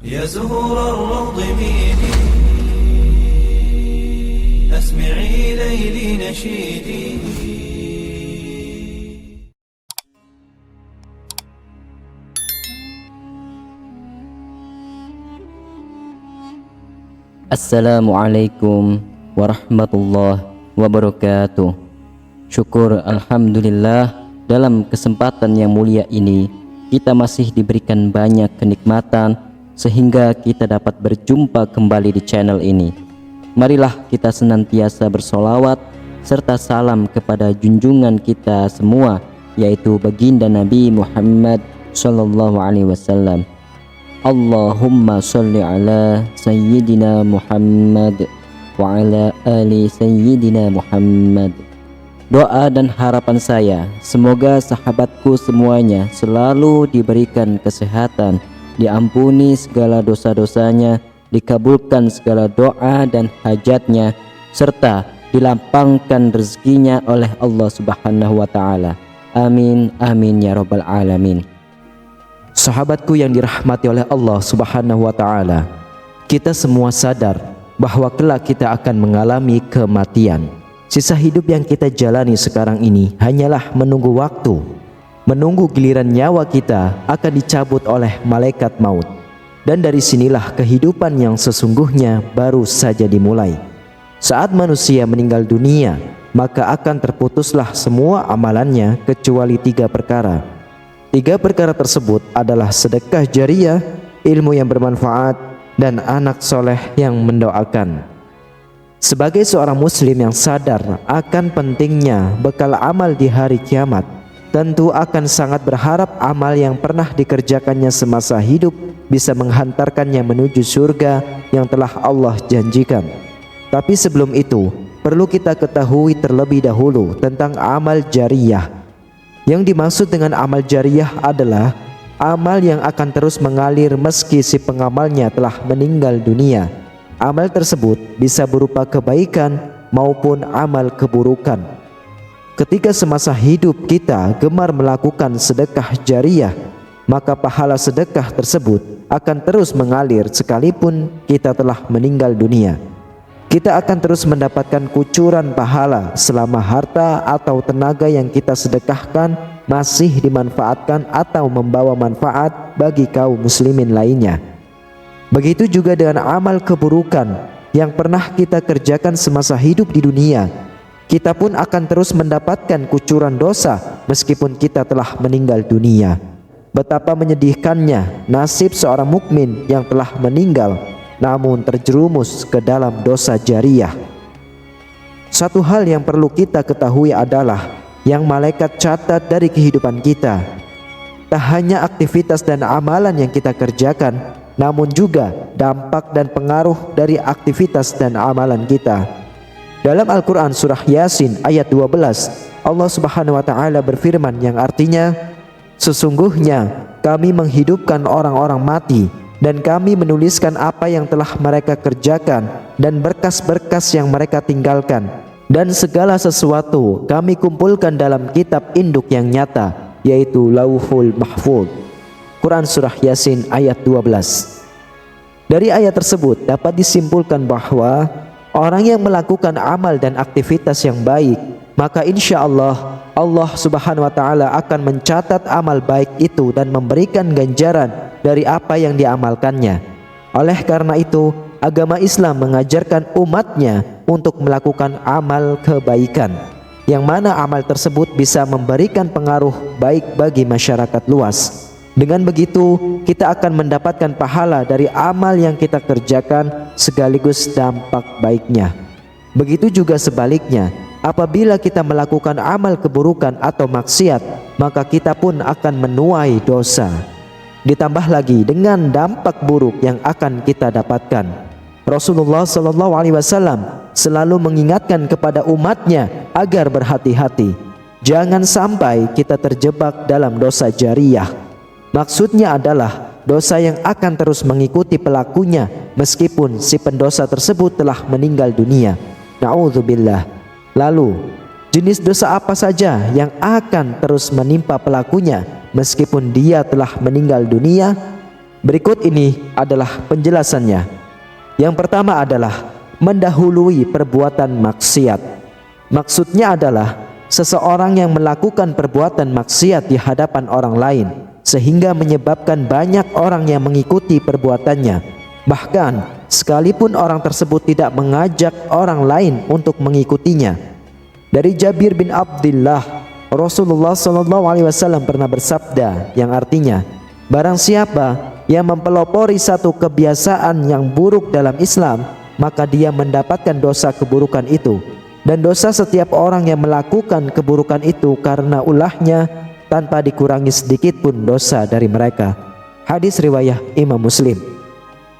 يا زهور الروض ميدي أسمعي ليلي نشيدي. Assalamualaikum warahmatullahi wabarakatuh. Syukur alhamdulillah, dalam kesempatan yang mulia ini kita masih diberikan banyak kenikmatan sehingga kita dapat berjumpa kembali di channel ini. Marilah kita senantiasa bersolawat serta salam kepada junjungan kita semua, yaitu baginda Nabi Muhammad sallallahu alaihi wasallam. Allahumma sholli ala Sayyidina Muhammad wa ala ali Sayyidina Muhammad. Doa dan harapan saya, semoga sahabatku semuanya selalu diberikan kesehatan, diampuni segala dosa-dosanya, dikabulkan segala doa dan hajatnya, serta dilapangkan rezekinya oleh Allah Subhanahu wa ta'ala. Amin, amin ya rabbal alamin. Sahabatku yang dirahmati oleh Allah Subhanahu wa ta'ala, kita semua sadar bahwa kelak kita akan mengalami kematian. Sisa hidup yang kita jalani sekarang ini hanyalah menunggu waktu, menunggu giliran nyawa kita akan dicabut oleh malaikat maut. Dan dari sinilah kehidupan yang sesungguhnya baru saja dimulai. Saat manusia meninggal dunia, maka akan terputuslah semua amalannya kecuali 3 perkara. 3 perkara tersebut adalah sedekah jariyah, ilmu yang bermanfaat, dan anak soleh yang mendoakan. Sebagai seorang muslim yang sadar akan pentingnya bekal amal di hari kiamat, tentu akan sangat berharap amal yang pernah dikerjakannya semasa hidup bisa menghantarkannya menuju surga yang telah Allah janjikan. Tapi sebelum itu, perlu kita ketahui terlebih dahulu tentang amal jariyah. Yang dimaksud dengan amal jariyah adalah amal yang akan terus mengalir meski si pengamalnya telah meninggal dunia. Amal tersebut bisa berupa kebaikan maupun amal keburukan. Ketika semasa hidup kita gemar melakukan sedekah jariyah, maka pahala sedekah tersebut akan terus mengalir sekalipun kita telah meninggal dunia. Kita akan terus mendapatkan kucuran pahala selama harta atau tenaga yang kita sedekahkan masih dimanfaatkan atau membawa manfaat bagi kaum muslimin lainnya. Begitu juga dengan amal keburukan yang pernah kita kerjakan semasa hidup di dunia. Kita pun akan terus mendapatkan kucuran dosa meskipun kita telah meninggal dunia. Betapa menyedihkannya nasib seorang mukmin yang telah meninggal namun terjerumus ke dalam dosa jariyah. Satu hal yang perlu kita ketahui adalah yang malaikat catat dari kehidupan kita, tak hanya aktivitas dan amalan yang kita kerjakan, namun juga dampak dan pengaruh dari aktivitas dan amalan kita. Dalam Al-Quran surah Yasin ayat 12, Allah Subhanahu wa ta'ala berfirman yang artinya, sesungguhnya kami menghidupkan orang-orang mati dan kami menuliskan apa yang telah mereka kerjakan dan berkas-berkas yang mereka tinggalkan, dan segala sesuatu kami kumpulkan dalam kitab induk yang nyata, yaitu Lauhul Mahfuz. Quran surah Yasin ayat 12. Dari ayat tersebut dapat disimpulkan bahwa orang yang melakukan amal dan aktivitas yang baik, maka insya Allah Allah Subhanahu wa ta'ala akan mencatat amal baik itu dan memberikan ganjaran dari apa yang diamalkannya. Oleh karena itu, agama Islam mengajarkan umatnya untuk melakukan amal kebaikan, yang mana amal tersebut bisa memberikan pengaruh baik bagi masyarakat luas. Dengan begitu, kita akan mendapatkan pahala dari amal yang kita kerjakan sekaligus dampak baiknya. Begitu juga sebaliknya, apabila kita melakukan amal keburukan atau maksiat, maka kita pun akan menuai dosa. Ditambah lagi dengan dampak buruk yang akan kita dapatkan. Rasulullah sallallahu alaihi wasallam selalu mengingatkan kepada umatnya agar berhati-hati. Jangan sampai kita terjebak dalam dosa jariyah. Maksudnya adalah dosa yang akan terus mengikuti pelakunya meskipun si pendosa tersebut telah meninggal dunia. Na'udzubillah. Lalu, jenis dosa apa saja yang akan terus menimpa pelakunya meskipun dia telah meninggal dunia? Berikut ini adalah penjelasannya. Yang pertama adalah mendahului perbuatan maksiat. Maksudnya adalah seseorang yang melakukan perbuatan maksiat di hadapan orang lain sehingga menyebabkan banyak orang yang mengikuti perbuatannya. Bahkan sekalipun orang tersebut tidak mengajak orang lain untuk mengikutinya. Dari Jabir bin Abdullah, Rasulullah SAW pernah bersabda yang artinya, barang siapa yang mempelopori satu kebiasaan yang buruk dalam Islam, maka dia mendapatkan dosa keburukan itu, dan dosa setiap orang yang melakukan keburukan itu karena ulahnya tanpa dikurangi sedikit pun dosa dari mereka. Hadis riwayat Imam Muslim.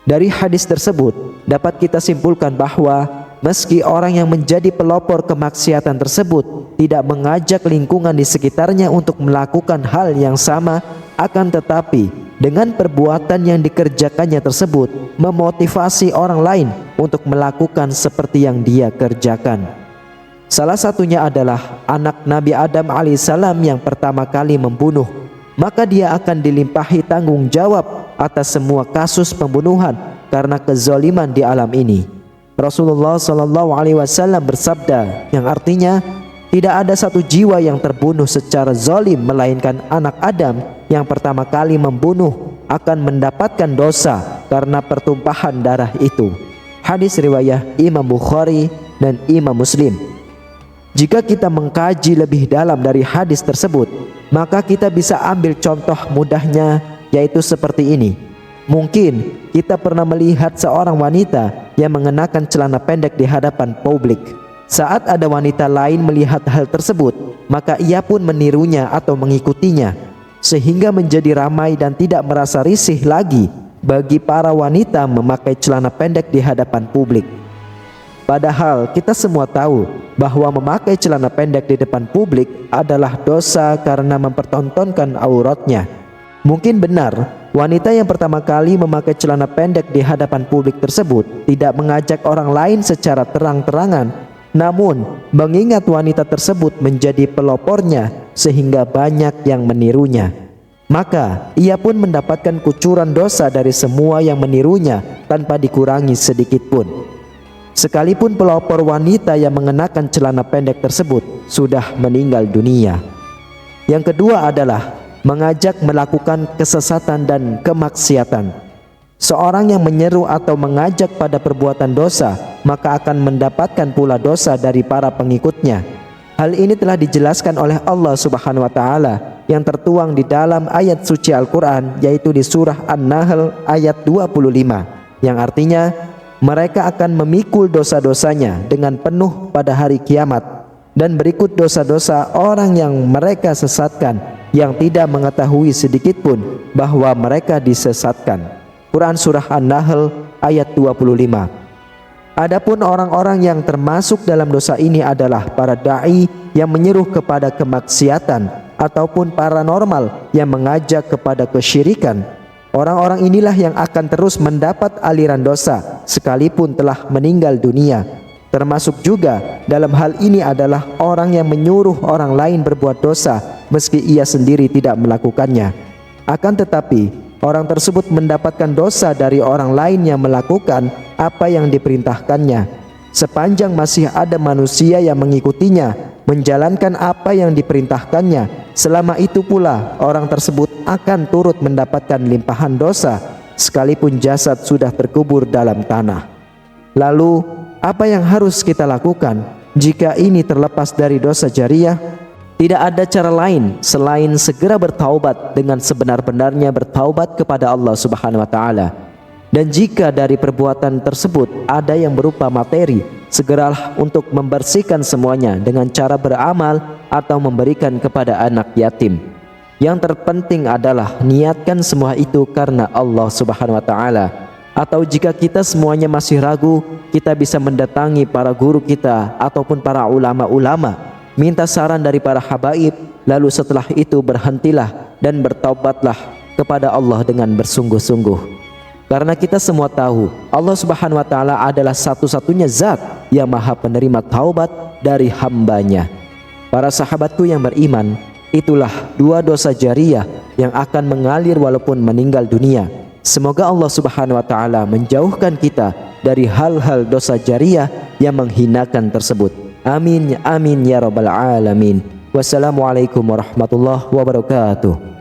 Dari hadis tersebut dapat kita simpulkan bahwa meski orang yang menjadi pelopor kemaksiatan tersebut tidak mengajak lingkungan di sekitarnya untuk melakukan hal yang sama, akan tetapi dengan perbuatan yang dikerjakannya tersebut memotivasi orang lain untuk melakukan seperti yang dia kerjakan. Salah satunya adalah anak Nabi Adam alaihissalam yang pertama kali membunuh, maka dia akan dilimpahi tanggung jawab atas semua kasus pembunuhan karena kezaliman di alam ini. Rasulullah SAW bersabda yang artinya, tidak ada satu jiwa yang terbunuh secara zalim melainkan anak Adam yang pertama kali membunuh akan mendapatkan dosa karena pertumpahan darah itu. Hadis riwayat Imam Bukhari dan Imam Muslim. Jika kita mengkaji lebih dalam dari hadis tersebut, maka kita bisa ambil contoh mudahnya, yaitu seperti ini. Mungkin kita pernah melihat seorang wanita yang mengenakan celana pendek di hadapan publik. Saat ada wanita lain melihat hal tersebut, maka ia pun menirunya atau mengikutinya, sehingga menjadi ramai dan tidak merasa risih lagi bagi para wanita memakai celana pendek di hadapan publik. Padahal kita semua tahu bahwa memakai celana pendek di depan publik adalah dosa karena mempertontonkan auratnya. Mungkin benar wanita yang pertama kali memakai celana pendek di hadapan publik tersebut tidak mengajak orang lain secara terang-terangan, namun mengingat wanita tersebut menjadi pelopornya sehingga banyak yang menirunya, maka ia pun mendapatkan kucuran dosa dari semua yang menirunya tanpa dikurangi sedikit pun. Sekalipun pelopor wanita yang mengenakan celana pendek tersebut sudah meninggal dunia. Yang kedua adalah mengajak melakukan kesesatan dan kemaksiatan. Seorang yang menyeru atau mengajak pada perbuatan dosa, maka akan mendapatkan pula dosa dari para pengikutnya. Hal ini telah dijelaskan oleh Allah Subhanahu wa taala yang tertuang di dalam ayat suci Al-Qur'an, yaitu di surah An-Nahl ayat 25, yang artinya mereka akan memikul dosa-dosanya dengan penuh pada hari kiamat, dan berikut dosa-dosa orang yang mereka sesatkan yang tidak mengetahui sedikit pun bahwa mereka disesatkan. Quran surah An-Nahl ayat 25. Adapun orang-orang yang termasuk dalam dosa ini adalah para dai yang menyeru kepada kemaksiatan ataupun paranormal yang mengajak kepada kesyirikan. Orang-orang inilah yang akan terus mendapat aliran dosa sekalipun telah meninggal dunia. Termasuk juga dalam hal ini adalah orang yang menyuruh orang lain berbuat dosa meski ia sendiri tidak melakukannya. Akan tetapi orang tersebut mendapatkan dosa dari orang lain yang melakukan apa yang diperintahkannya, sepanjang masih ada manusia yang mengikutinya menjalankan apa yang diperintahkannya. Selama itu pula orang tersebut akan turut mendapatkan limpahan dosa sekalipun jasad sudah terkubur dalam tanah. Lalu apa yang harus kita lakukan jika ini terlepas dari dosa jariah? Tidak ada cara lain selain segera bertaubat dengan sebenar-benarnya bertaubat kepada Allah Subhanahu wa taala. Dan jika dari perbuatan tersebut ada yang berupa materi, segeralah untuk membersihkan semuanya dengan cara beramal atau memberikan kepada anak yatim. Yang terpenting adalah niatkan semua itu karena Allah Subhanahu wa taala. Atau jika kita semuanya masih ragu, kita bisa mendatangi para guru kita ataupun para ulama-ulama, minta saran dari para habaib, lalu setelah itu berhentilah dan bertaubatlah kepada Allah dengan bersungguh-sungguh. Karena kita semua tahu Allah Subhanahu wa taala adalah satu-satunya zat yang maha penerima taubat dari hambanya. Para sahabatku yang beriman, itulah dua dosa jariah yang akan mengalir walaupun meninggal dunia. Semoga Allah Subhanahu wa taala menjauhkan kita dari hal-hal dosa jariah yang menghinakan tersebut. Amin amin ya rabbal alamin. Wassalamualaikum warahmatullahi wabarakatuh.